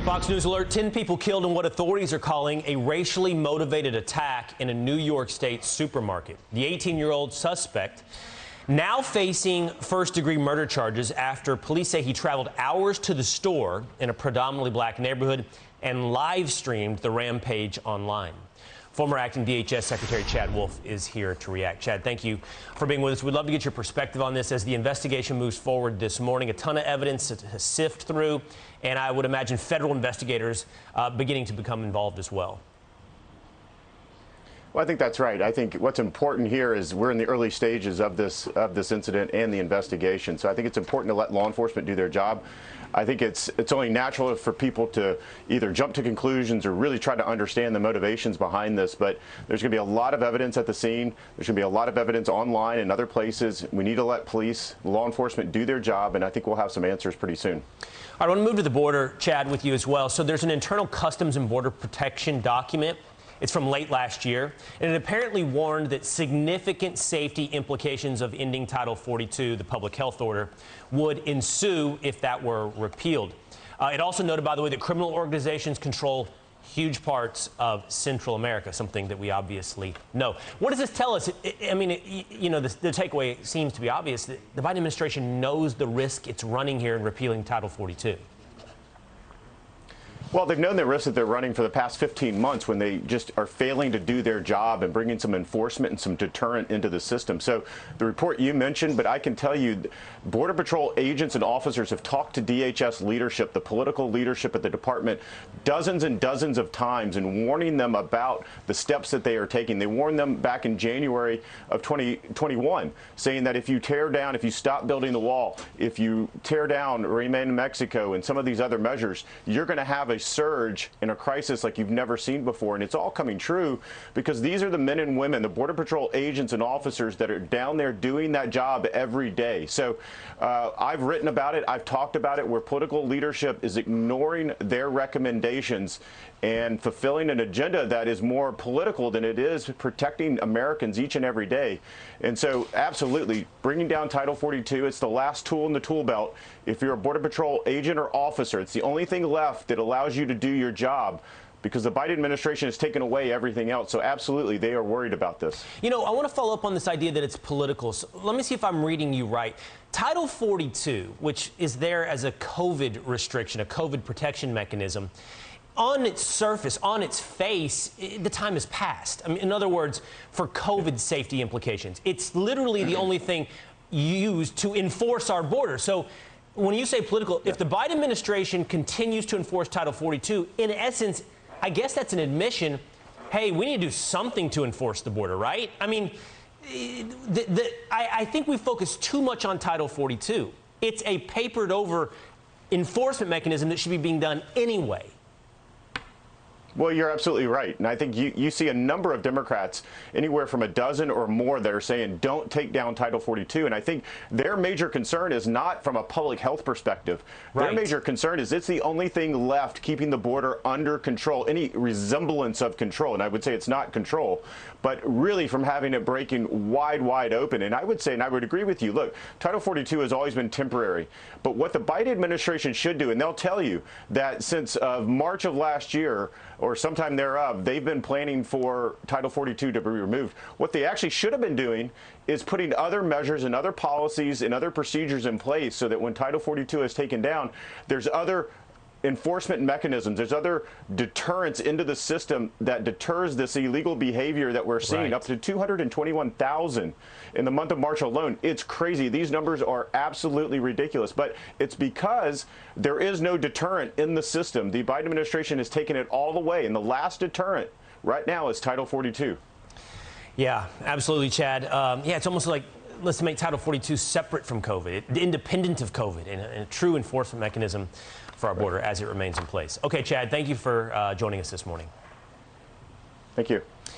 Fox News alert, 10 people killed in what authorities are calling a racially motivated attack in a New York State supermarket. The 18-year-old suspect now facing first-degree murder charges after police say he traveled hours to the store in a predominantly black neighborhood and live-streamed the rampage online. Former acting DHS Secretary Chad Wolf is here to react. Chad, thank you for being with us. We'd love to get your perspective on this as the investigation moves forward this morning. A ton of evidence to sift through, and I would imagine federal investigators beginning to become involved as well. Well, I think that's right. I think what's important here is we're in the early stages of this incident and the investigation. So I think it's important to let law enforcement do their job. I think it's only natural for people to either jump to conclusions or really try to understand the motivations behind this. But there's going to be a lot of evidence at the scene. There's going to be a lot of evidence online and other places. We need to let police, law enforcement do their job, and I think we'll have some answers pretty soon. I want to move to the border, Chad, with you as well. So there's an internal Customs and Border Protection document. It's from late last year, and it apparently warned that significant safety implications of ending Title 42, the public health order, would ensue if that were repealed. It also noted, by the way, that criminal organizations control huge parts of Central America, something that we obviously know. What does this tell us? I mean, the takeaway seems to be obvious that the Biden administration knows the risk it's running here in repealing Title 42. Well, they've known the risk that they're running for the past 15 months when they just are failing to do their job and bringing some enforcement and some deterrent into the system. So the report you mentioned, but I can tell you Border Patrol agents and officers have talked to DHS leadership, the political leadership at the department, dozens and dozens of times and warning them about the steps that they are taking. They warned them back in January of 2021, saying that if you tear down, if you stop building the wall, if you tear down Remain in Mexico and some of these other measures, you're going to have a surge in a crisis like you've never seen before. And it's all coming true because these are the men and women, the Border Patrol agents and officers that are down there doing that job every day. So I've written about it. I've talked about it where political leadership is ignoring their recommendations and fulfilling an agenda that is more political than it is protecting Americans each and every day. And so absolutely, bringing down Title 42, it's the last tool in the tool belt. If you're a Border Patrol agent or officer, it's the only thing left that allows you to do your job, because the Biden administration has taken away everything else. So absolutely, they are worried about this. You know, I want to follow up on this idea that it's political. So let me see if I'm reading you right. Title 42, which is there as a COVID restriction, a COVID protection mechanism, on its surface, on its face, the time has passed. I mean, in other words, for COVID safety implications, it's literally the only thing used to enforce our border. So when you say political, if the Biden administration continues to enforce Title 42, in essence, I guess that's an admission, hey, we need to do something to enforce the border, right? I mean, I think we focus too much on Title 42. It's a papered over enforcement mechanism that should be being done anyway. Well, you're absolutely right. And I think you see a number of Democrats, anywhere from a dozen or more, that are saying don't take down Title 42. And I think their major concern is not from a public health perspective. Right. Their major concern is it's the only thing left keeping the border under control, any resemblance of control. And I would say it's not control, but really from having it breaking wide open. And I would say, and I would agree with you, look, Title 42 has always been temporary. But what the Biden administration should do, and they'll tell you that since March of last year, or sometime thereof, they've been planning for Title 42 to be removed. What they actually should have been doing is putting other measures and other policies and other procedures in place so that when Title 42 is taken down, there's other enforcement mechanisms, there's other deterrents into the system that deters this illegal behavior that we're seeing. Right. Up to 221,000 in the month of March alone. It's crazy. These numbers are absolutely ridiculous, but it's because there is no deterrent in the system. The Biden administration has taken it all the way, and the last deterrent right now is Title 42. Yeah, absolutely, Chad. Yeah, it's almost like let's make Title 42 separate from COVID, independent of COVID, and a true enforcement mechanism for our border as it remains in place. Okay, Chad, thank you for joining us this morning. Thank you.